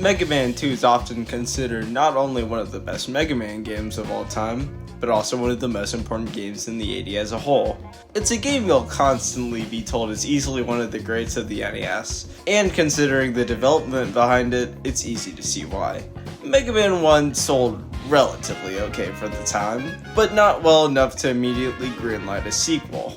Mega Man 2 is often considered not only one of the best Mega Man games of all time, but also one of the most important games in the 80s as a whole. It's a game you'll constantly be told is easily one of the greats of the NES, and considering the development behind it, it's easy to see why. Mega Man 1 sold relatively okay for the time, but not well enough to immediately greenlight a sequel.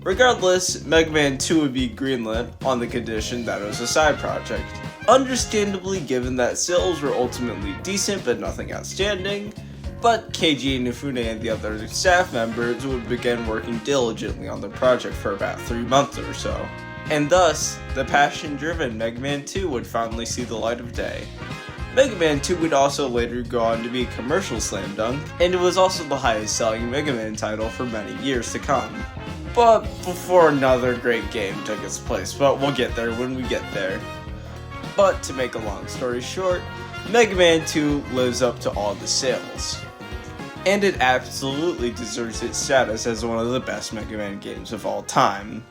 Regardless, Mega Man 2 would be greenlit on the condition that it was a side project. Understandably, given that sales were ultimately decent but nothing outstanding, but Keiji Inafune and the other staff members would begin working diligently on the project for about 3 months or so. And thus, the passion-driven Mega Man 2 would finally see the light of day. Mega Man 2 would also later go on to be a commercial slam dunk, and it was also the highest selling Mega Man title for many years to come. But before another great game took its place, but we'll get there when we get there. But to make a long story short, Mega Man 2 lives up to all the sales. And it absolutely deserves its status as one of the best Mega Man games of all time.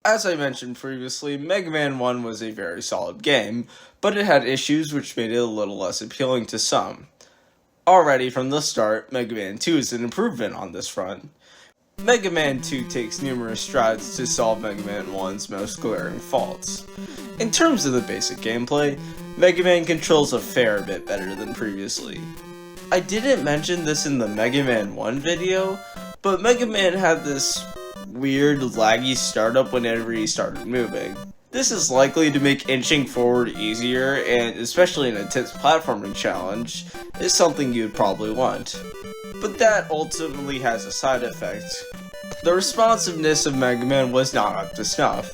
As I mentioned previously, Mega Man 1 was a very solid game, but it had issues which made it a little less appealing to some. Already from the start, Mega Man 2 is an improvement on this front. Mega Man 2 takes numerous strides to solve Mega Man 1's most glaring faults. In terms of the basic gameplay, Mega Man controls a fair bit better than previously. I didn't mention this in the Mega Man 1 video, but Mega Man had this weird laggy startup whenever he started moving. This is likely to make inching forward easier, and especially an intense platforming challenge, is something you'd probably want. But that ultimately has a side effect. The responsiveness of Mega Man was not up to snuff,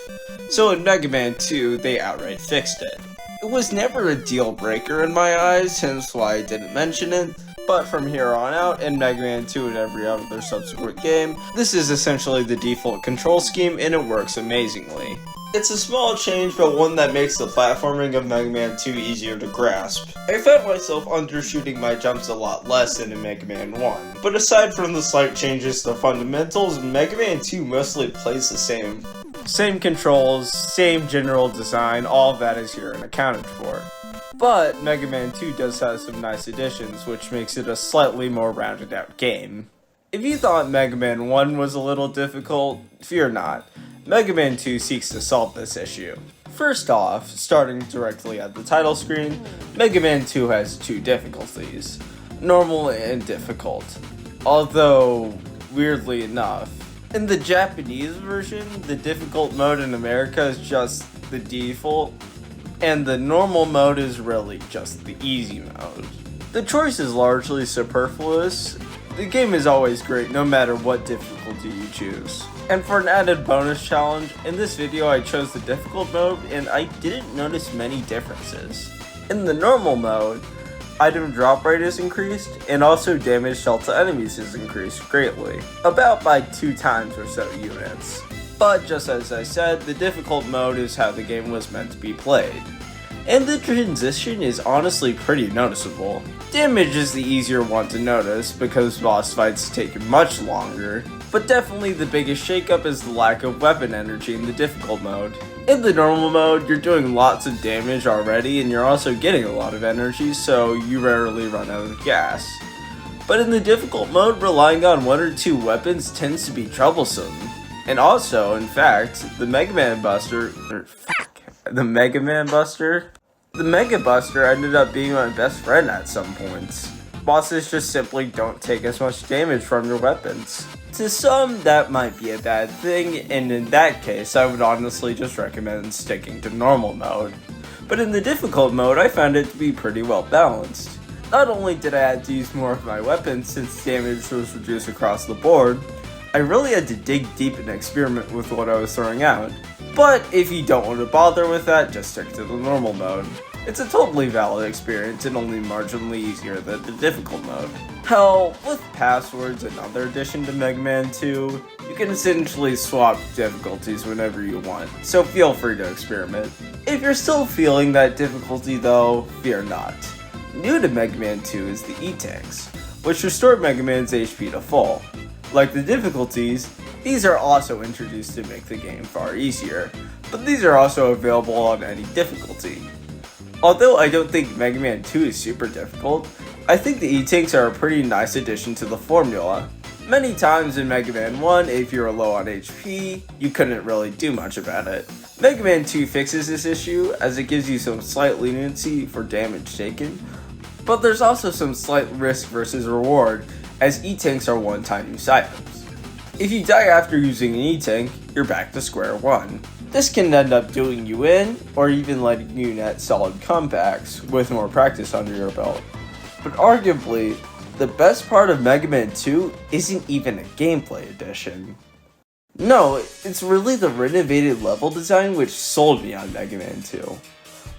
so in Mega Man 2 they outright fixed it. It was never a deal breaker in my eyes, hence why I didn't mention it, but from here on out, in Mega Man 2 and every other subsequent game, this is essentially the default control scheme and it works amazingly. It's a small change, but one that makes the platforming of Mega Man 2 easier to grasp. I found myself undershooting my jumps a lot less than in Mega Man 1, but aside from the slight changes to fundamentals, Mega Man 2 mostly plays the same. Same controls, same general design, all of that is here and accounted for. But Mega Man 2 does have some nice additions, which makes it a slightly more rounded out game. If you thought Mega Man 1 was a little difficult, fear not. Mega Man 2 seeks to solve this issue. First off, starting directly at the title screen, Mega Man 2 has 2 difficulties, normal and difficult. Although, weirdly enough, in the Japanese version, the difficult mode in America is just the default, and the normal mode is really just the easy mode. The choice is largely superfluous. The game is always great no matter what difficulty you choose. And for an added bonus challenge, in this video I chose the difficult mode and I didn't notice many differences. In the normal mode, item drop rate is increased and also damage dealt to enemies is increased greatly, about by 2 times or so units. But just as I said, the difficult mode is how the game was meant to be played. And the transition is honestly pretty noticeable. Damage is the easier one to notice because boss fights take much longer, but definitely the biggest shakeup is the lack of weapon energy in the difficult mode. In the normal mode, you're doing lots of damage already and you're also getting a lot of energy, so you rarely run out of gas. But in the difficult mode, relying on 1 or 2 weapons tends to be troublesome. And also, in fact, the Mega Buster ended up being my best friend at some points. Bosses just simply don't take as much damage from your weapons. To some, that might be a bad thing, and in that case, I would honestly just recommend sticking to normal mode. But in the difficult mode, I found it to be pretty well balanced. Not only did I have to use more of my weapons since damage was reduced across the board, I really had to dig deep and experiment with what I was throwing out. But if you don't want to bother with that, just stick to the normal mode. It's a totally valid experience and only marginally easier than the difficult mode. Hell, with passwords, another addition to Mega Man 2, you can essentially swap difficulties whenever you want, so feel free to experiment. If you're still feeling that difficulty though, fear not. New to Mega Man 2 is the E-Tanks, which restore Mega Man's HP to full. Like the difficulties, these are also introduced to make the game far easier, but these are also available on any difficulty. Although I don't think Mega Man 2 is super difficult, I think the E-Tanks are a pretty nice addition to the formula. Many times in Mega Man 1, if you were low on HP, you couldn't really do much about it. Mega Man 2 fixes this issue, as it gives you some slight leniency for damage taken, but there's also some slight risk versus reward, as E-Tanks are one-time use items. If you die after using an E-Tank, you're back to square one. This can end up doing you in, or even letting you net solid comebacks with more practice under your belt. But arguably, the best part of Mega Man 2 isn't even a gameplay addition. No, it's really the renovated level design which sold me on Mega Man 2.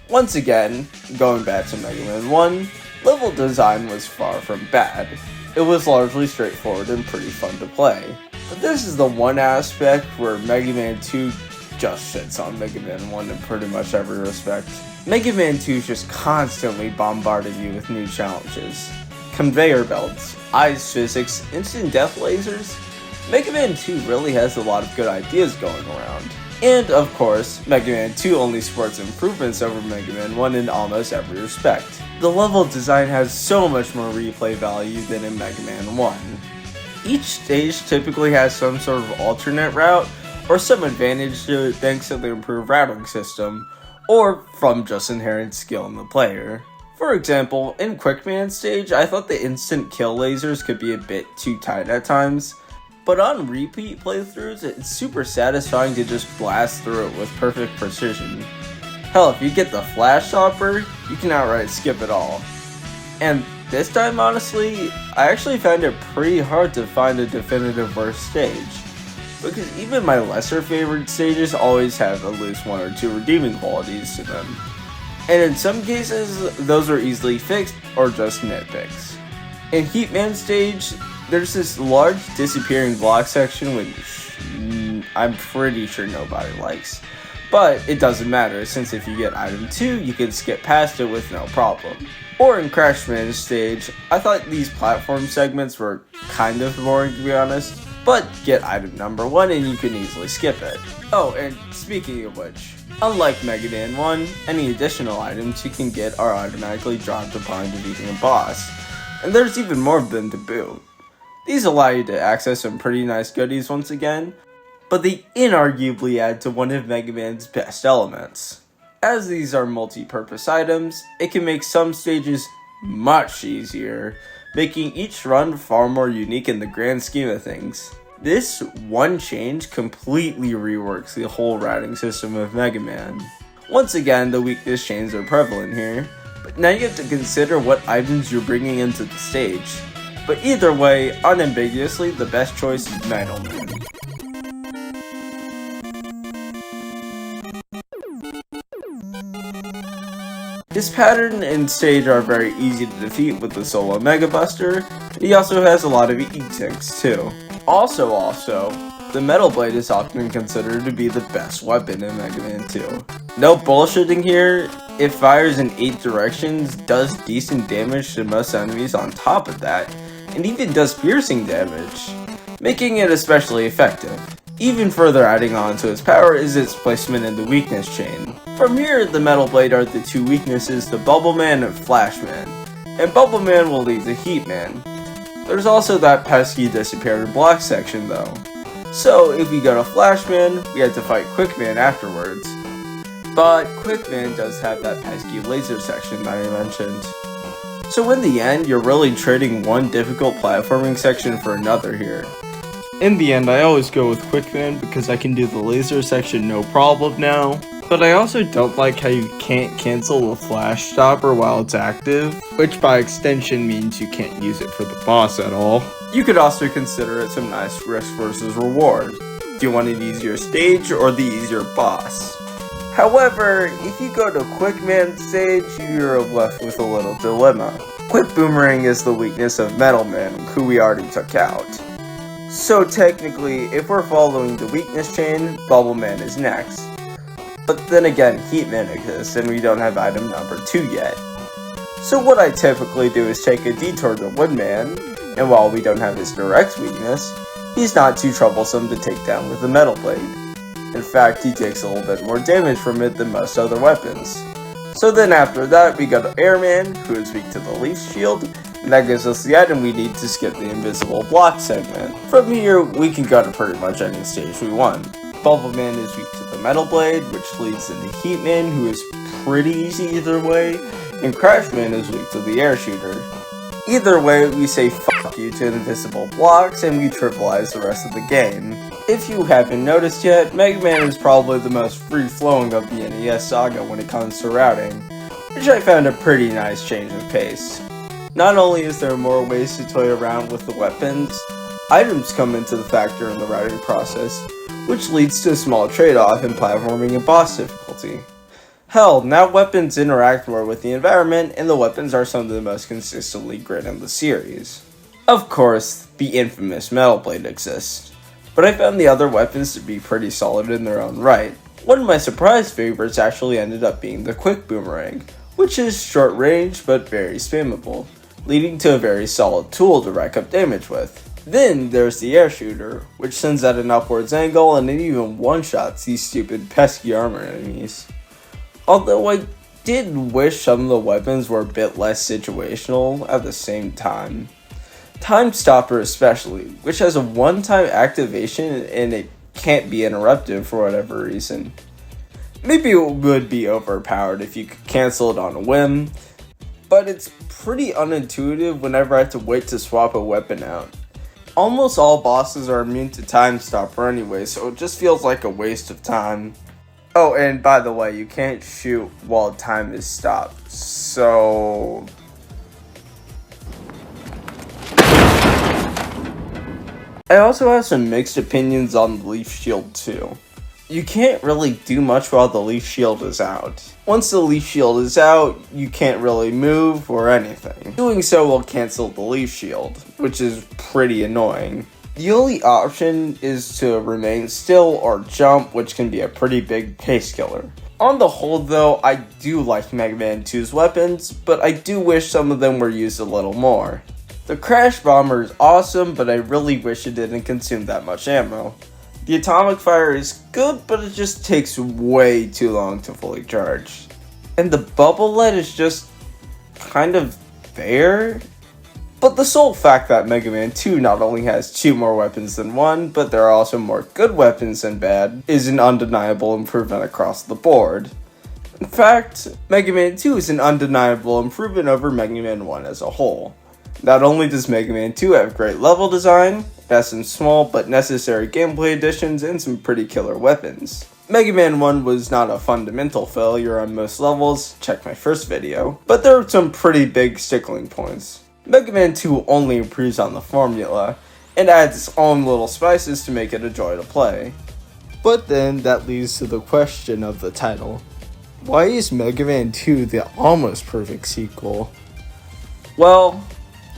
Once again, going back to Mega Man 1, level design was far from bad. It was largely straightforward and pretty fun to play. But this is the one aspect where Mega Man 2 just shits on Mega Man 1 in pretty much every respect. Mega Man 2 just constantly bombarded you with new challenges. Conveyor belts, ice physics, instant death lasers. Mega Man 2 really has a lot of good ideas going around. And of course, Mega Man 2 only sports improvements over Mega Man 1 in almost every respect. The level design has so much more replay value than in Mega Man 1. Each stage typically has some sort of alternate route, or some advantage to it thanks to the improved routing system, or from just inherent skill in the player. For example, in Quickman stage, I thought the instant kill lasers could be a bit too tight at times, but on repeat playthroughs, it's super satisfying to just blast through it with perfect precision. Hell, if you get the flash chopper, you can outright skip it all. And this time, honestly, I actually found it pretty hard to find a definitive worst stage, because even my lesser favorite stages always have at least one or two redeeming qualities to them. And in some cases, those are easily fixed or just nitpicks. In Heatman stage, there's this large disappearing block section which I'm pretty sure nobody likes. But it doesn't matter, since if you get item 2, you can skip past it with no problem. Or in Crashman stage, I thought these platform segments were kind of boring to be honest, but get item number 1 and you can easily skip it. Oh, and speaking of which, unlike Mega Man 1, any additional items you can get are automatically dropped upon defeating a boss, and there's even more of them to boot. These allow you to access some pretty nice goodies once again, but they inarguably add to one of Mega Man's best elements. As these are multi-purpose items, it can make some stages much easier, making each run far more unique in the grand scheme of things. This one change completely reworks the whole routing system of Mega Man. Once again, the weakness chains are prevalent here, but now you have to consider what items you're bringing into the stage. But either way, unambiguously, the best choice is Metal Man. His pattern and stage are very easy to defeat with the solo Mega Buster, and he also has a lot of E-Tanks too. Also, the Metal Blade is often considered to be the best weapon in Mega Man 2. No bullshitting here, it fires in 8 directions, does decent damage to most enemies on top of that, and even does piercing damage, making it especially effective. Even further adding on to its power is its placement in the weakness chain. From here, the Metal Blade are the two weaknesses to Bubble Man and Flash Man, and Bubble Man will lead to Heat Man. There's also that pesky disappearing block section though. So if we go to Flash Man, we have to fight Quick Man afterwards. But Quick Man does have that pesky laser section that I mentioned. So in the end, you're really trading one difficult platforming section for another here. In the end, I always go with Quickman because I can do the laser section no problem now. But I also don't like how you can't cancel the flash stopper while it's active, which by extension means you can't use it for the boss at all. You could also consider it some nice risk versus reward. Do you want an easier stage or the easier boss? However, if you go to Quickman stage, you're left with a little dilemma. Quick Boomerang is the weakness of Metal Man, who we already took out. So technically, if we're following the weakness chain, Bubble Man is next. But then again, Heat Man exists and we don't have item number 2 yet. So what I typically do is take a detour to Windmil, and while we don't have his direct weakness, he's not too troublesome to take down with the Metal Blade. In fact, he takes a little bit more damage from it than most other weapons. So then after that, we go to Airman, who is weak to the leaf shield, and that gives us the item we need to skip the invisible block segment. From here, we can go to pretty much any stage we want. Bubbleman is weak to the metal blade, which leads into Heatman, who is pretty easy either way, and Crashman is weak to the air shooter. Either way, we say fuck you to invisible blocks, and we trivialize the rest of the game. If you haven't noticed yet, Mega Man is probably the most free-flowing of the NES saga when it comes to routing, which I found a pretty nice change of pace. Not only is there more ways to toy around with the weapons, items come into the factor in the routing process, which leads to a small trade-off in platforming and boss difficulty. Hell, now weapons interact more with the environment, and the weapons are some of the most consistently great in the series. Of course, the infamous Metal Blade exists, but I found the other weapons to be pretty solid in their own right. One of my surprise favorites actually ended up being the Quick Boomerang, which is short range but very spammable, leading to a very solid tool to rack up damage with. Then there's the air shooter, which sends at an upwards angle and it even one-shots these stupid pesky armor enemies. Although I did wish some of the weapons were a bit less situational at the same time. Time Stopper especially, which has a one-time activation and it can't be interrupted for whatever reason. Maybe it would be overpowered if you could cancel it on a whim, but it's pretty unintuitive whenever I have to wait to swap a weapon out. Almost all bosses are immune to Time Stopper anyway, so it just feels like a waste of time. Oh, and by the way, you can't shoot while time is stopped, so... I also have some mixed opinions on the Leaf Shield too. You can't really do much while the Leaf Shield is out. Once the Leaf Shield is out, you can't really move or anything. Doing so will cancel the Leaf Shield, which is pretty annoying. The only option is to remain still or jump, which can be a pretty big pace killer. On the whole though, I do like Mega Man 2's weapons, but I do wish some of them were used a little more. The Crash Bomber is awesome, but I really wish it didn't consume that much ammo. The Atomic Fire is good, but it just takes way too long to fully charge. And the Bubble Lead is just kind of there. But the sole fact that Mega Man 2 not only has 2 more weapons than 1, but there are also more good weapons than bad, is an undeniable improvement across the board. In fact, Mega Man 2 is an undeniable improvement over Mega Man 1 as a whole. Not only does Mega Man 2 have great level design, it has some small but necessary gameplay additions and some pretty killer weapons. Mega Man 1 was not a fundamental failure on most levels, check my first video, but there are some pretty big stickling points. Mega Man 2 only improves on the formula, and adds its own little spices to make it a joy to play. But then that leads to the question of the title. Why is Mega Man 2 the almost perfect sequel? Well,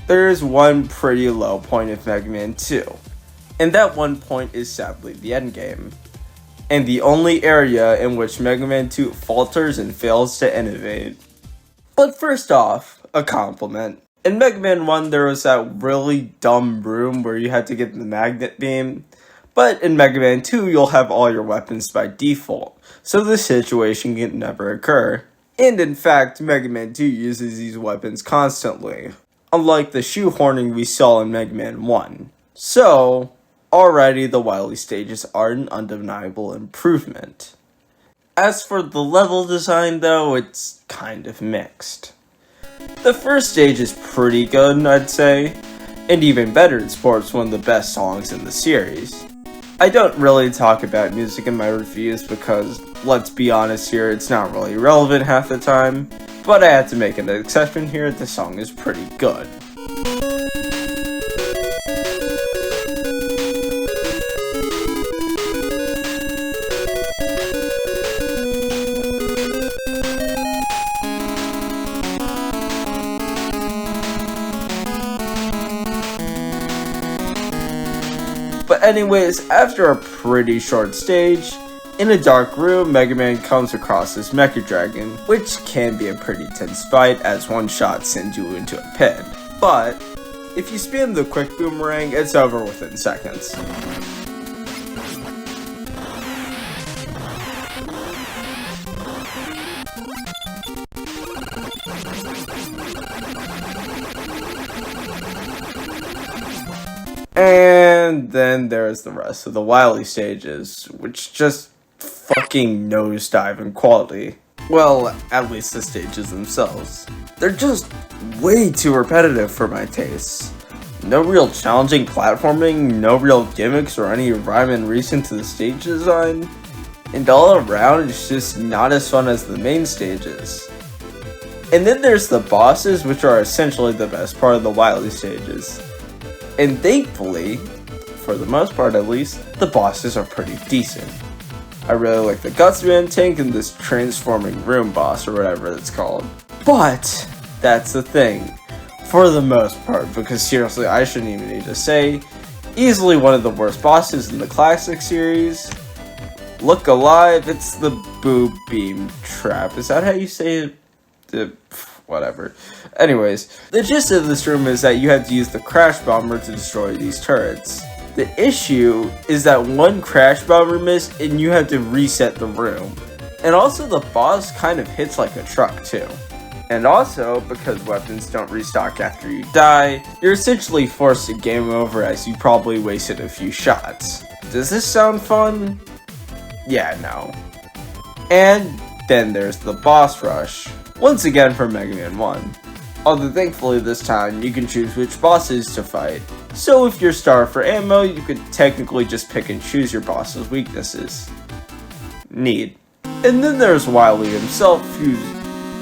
there is one pretty low point of Mega Man 2, and that one point is sadly the endgame, and the only area in which Mega Man 2 falters and fails to innovate. But first off, a compliment. In Mega Man 1 there was that really dumb room where you had to get the magnet beam, but in Mega Man 2 you'll have all your weapons by default, so this situation can never occur. And in fact, Mega Man 2 uses these weapons constantly, unlike the shoehorning we saw in Mega Man 1. So, already the Wily stages are an undeniable improvement. As for the level design though, it's kind of mixed. The first stage is pretty good, I'd say, and even better, it sports one of the best songs in the series. I don't really talk about music in my reviews because, let's be honest here, it's not really relevant half the time, but I had to make an exception here, the song is pretty good. But anyways, after a pretty short stage, in a dark room, Mega Man comes across this Mecha Dragon, which can be a pretty tense fight as one shot sends you into a pit. But, if you spam the Quick Boomerang, it's over within seconds. And then there's the rest of the Wily stages, which just fucking nosedive in quality. Well, at least the stages themselves. They're just way too repetitive for my tastes. No real challenging platforming, no real gimmicks or any rhyme and reason to the stage design, and all around it's just not as fun as the main stages. And then there's the bosses, which are essentially the best part of the Wily stages. And thankfully, for the most part at least, the bosses are pretty decent. I really like the Gutsman tank and this transforming room boss or whatever it's called. But that's the thing, for the most part, because seriously I shouldn't even need to say, easily one of the worst bosses in the classic series. Look alive, it's the boob beam trap. Is that how you say it? Whatever. Anyways, the gist of this room is that you have to use the crash bomber to destroy these turrets. The issue is that one crash bomber missed and you have to reset the room. And also the boss kind of hits like a truck too. And also, because weapons don't restock after you die, you're essentially forced to game over as you probably wasted a few shots. Does this sound fun? Yeah, no. And then there's the boss rush. Once again for Mega Man 1. Although thankfully this time you can choose which bosses to fight. So if you're starved for ammo, you could technically just pick and choose your boss's weaknesses. Neat. And then there's Wily himself, who's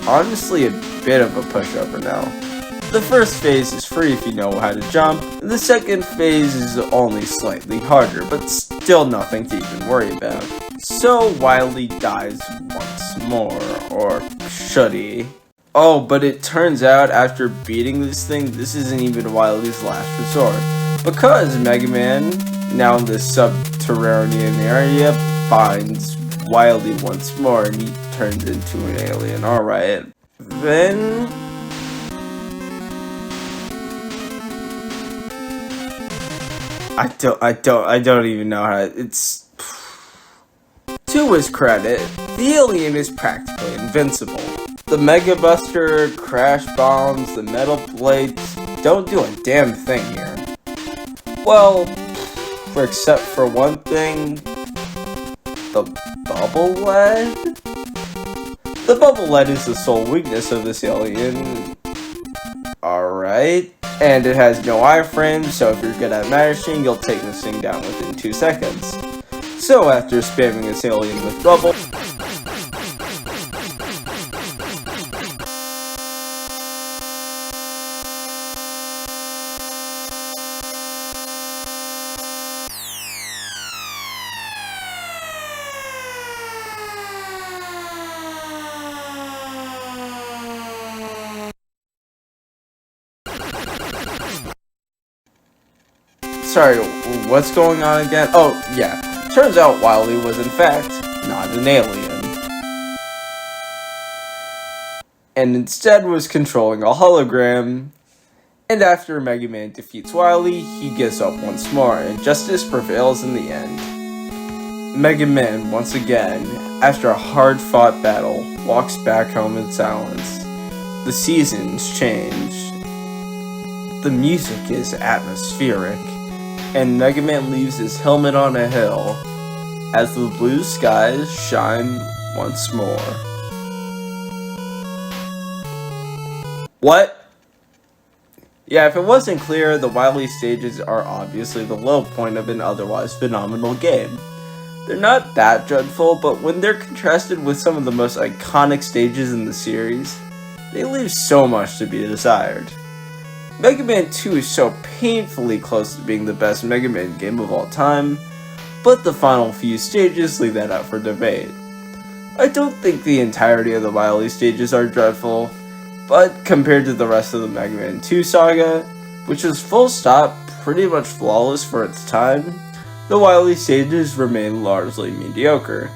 honestly a bit of a pushover now. The first phase is free if you know how to jump, and the second phase is only slightly harder, but still nothing to even worry about. So Wily dies once more, or should he? Oh, but it turns out after beating this thing, this isn't even Wily's last resort. Because Mega Man, now in this subterranean area, finds Wily once more and he turns into an alien. Alright. Then I don't even know how it's. To his credit, the alien is practically invincible. The Mega Buster, Crash Bombs, the Metal Plates don't do a damn thing here. Well, except for one thing, the Bubble Lead? The Bubble Lead is the sole weakness of this alien. Alright. And it has no iframe, so if you're good at mashing, you'll take this thing down within 2 seconds. So after spamming this alien with Bubble, sorry, what's going on again? Oh, yeah. Turns out Wily was in fact not an alien. And instead was controlling a hologram. And after Mega Man defeats Wily, he gives up once more, and justice prevails in the end. Mega Man, once again, after a hard-fought battle, walks back home in silence. The seasons change. The music is atmospheric. And Mega Man leaves his helmet on a hill as the blue skies shine once more. What? Yeah, if it wasn't clear, the Wily stages are obviously the low point of an otherwise phenomenal game. They're not that dreadful, but when they're contrasted with some of the most iconic stages in the series, they leave so much to be desired. Mega Man 2 is so painfully close to being the best Mega Man game of all time, but the final few stages leave that up for debate. I don't think the entirety of the Wily stages are dreadful, but compared to the rest of the Mega Man 2 saga, which was full stop pretty much flawless for its time, the Wily stages remain largely mediocre.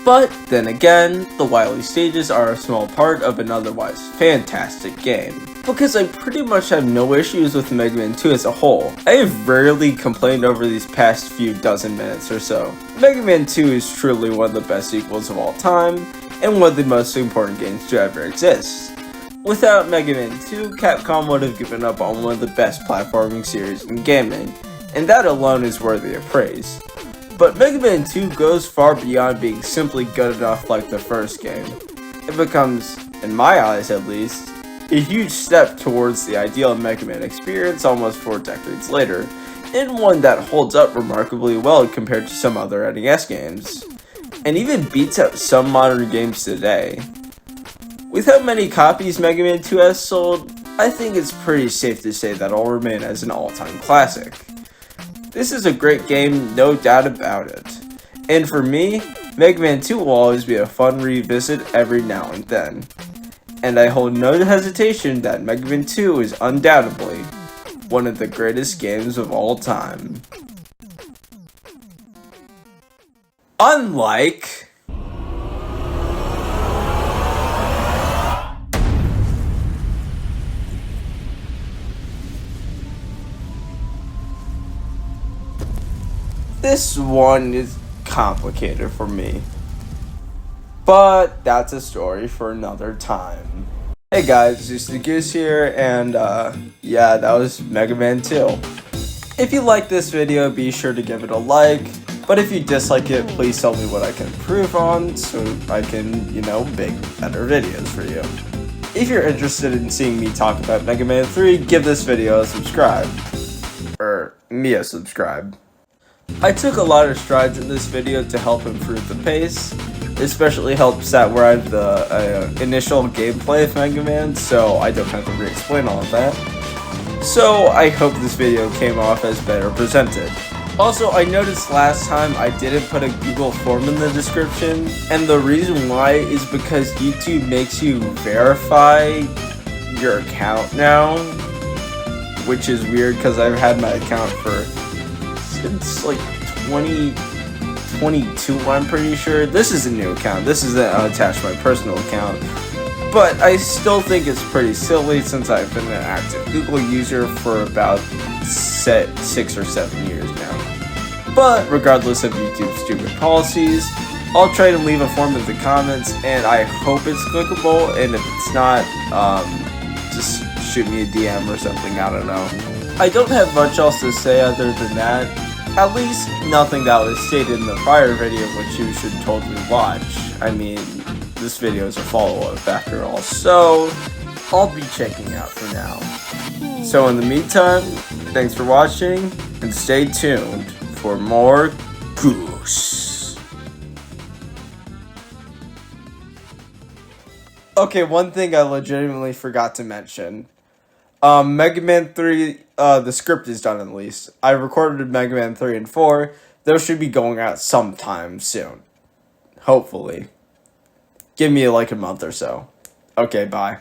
But then again, the Wily stages are a small part of an otherwise fantastic game, because I pretty much have no issues with Mega Man 2 as a whole. I have rarely complained over these past few dozen minutes or so. Mega Man 2 is truly one of the best sequels of all time, and one of the most important games to ever exist. Without Mega Man 2, Capcom would have given up on one of the best platforming series in gaming, and that alone is worthy of praise. But Mega Man 2 goes far beyond being simply good enough like the first game. It becomes, in my eyes at least, a huge step towards the ideal Mega Man experience almost 4 decades later, and one that holds up remarkably well compared to some other NES games, and even beats out some modern games today. With how many copies Mega Man 2 has sold, I think it's pretty safe to say that it'll remain as an all-time classic. This is a great game, no doubt about it. And for me, Mega Man 2 will always be a fun revisit every now and then. And I hold no hesitation that Mega Man 2 is undoubtedly one of the greatest games of all time. Unlike this one is complicated for me, but that's a story for another time. Hey guys, zeusdeegoose here, and yeah, that was Mega Man 2. If you like this video, be sure to give it a like, but if you dislike it, please tell me what I can improve on so I can, make better videos for you. If you're interested in seeing me talk about Mega Man 3, give this video a subscribe. Or, me a subscribe. I took a lot of strides in this video to help improve the pace, especially helps that we're at the initial gameplay of Mega Man, so I don't have to re-explain all of that. So I hope this video came off as better presented. Also, I noticed last time I didn't put a Google form in the description, and the reason why is because YouTube makes you verify your account now, which is weird because I've had my account since like 2022, I'm pretty sure. This is a new account. This isn't attached to my personal account. But I still think it's pretty silly since I've been an active Google user for about 6 or 7 years now. But regardless of YouTube's stupid policies, I'll try to leave a form in the comments, and I hope it's clickable, and if it's not, just shoot me a DM or something, I don't know. I don't have much else to say other than that. At least nothing that was stated in the prior video, which you should totally watch. I mean, this video is a follow-up after all, so I'll be checking out for now. So in the meantime, thanks for watching, and stay tuned for more Goose. Okay, one thing I legitimately forgot to mention. Mega Man 3, the script is done at least. I recorded Mega Man 3 and 4. Those should be going out sometime soon. Hopefully. Give me like a month or so. Okay, bye.